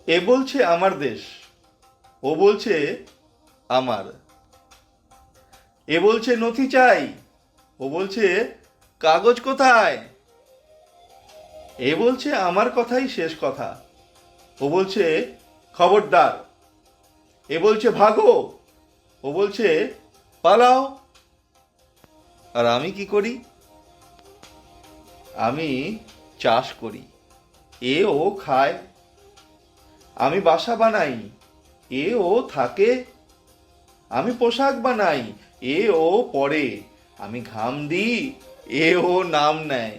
এ বলছে আমার দেশ, ও বলছে আমার। এ বলছে নথি চাই, ও বলছে কাগজ কোথায়। এ বলছে আমার কথাই শেষ কথা, ও বলছে খবরদার। এ বলছে ভাগো, ও বলছে পালাও। আর আমি কি করি? আমি চাষ করি, এ ও খায়। আমি বাসা বানাই, এ ও থাকে। আমি পোশাক বানাই, এ ও পরে। আমি ঘাম দিই, এ ও নাম নেয়।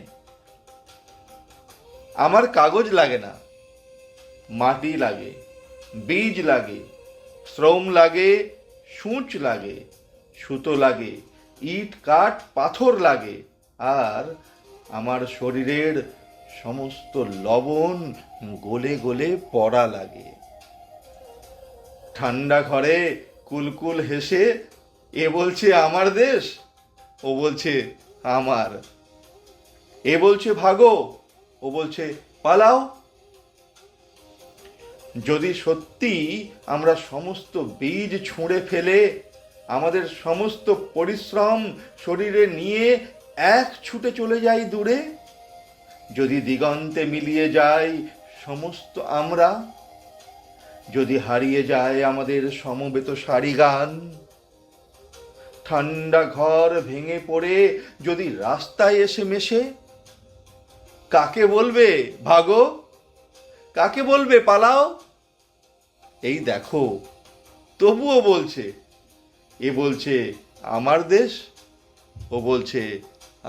আমার কাগজ লাগে না, মাটি লাগে, বীজ লাগে, শ্রম লাগে, সূঁচ লাগে, সুতো লাগে, ইট কাঠ পাথর লাগে। আর আমার শরীরের সমস্ত লবণ গলে গলে পড়া লাগে। ঠান্ডা ঘরে কুলকুল হেসে এ বলছে আমার দেশ, ও বলছে আমার। এ বলছে ভাগো, ও বলছে পালাও। যদি সত্যি আমরা সমস্ত বীজ ছুঁড়ে ফেলে আমাদের সমস্ত পরিশ্রম শরীরে নিয়ে এক ছুটে চলে যাই দূরে, যদি দিগন্তে মিলিয়ে যায় সমস্ত আমরা, যদি হারিয়ে যায় আমাদের সমবেত সারি গান, ঠান্ডা ঘর ভেঙে পড়ে যদি রাস্তায় এসে মেশে, কাকে বলবে ভাগো, কাকে বলবে পালাও? এই দেখো, তবুও বলছে। এ বলছে আমার দেশ, ও বলছে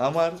আমার।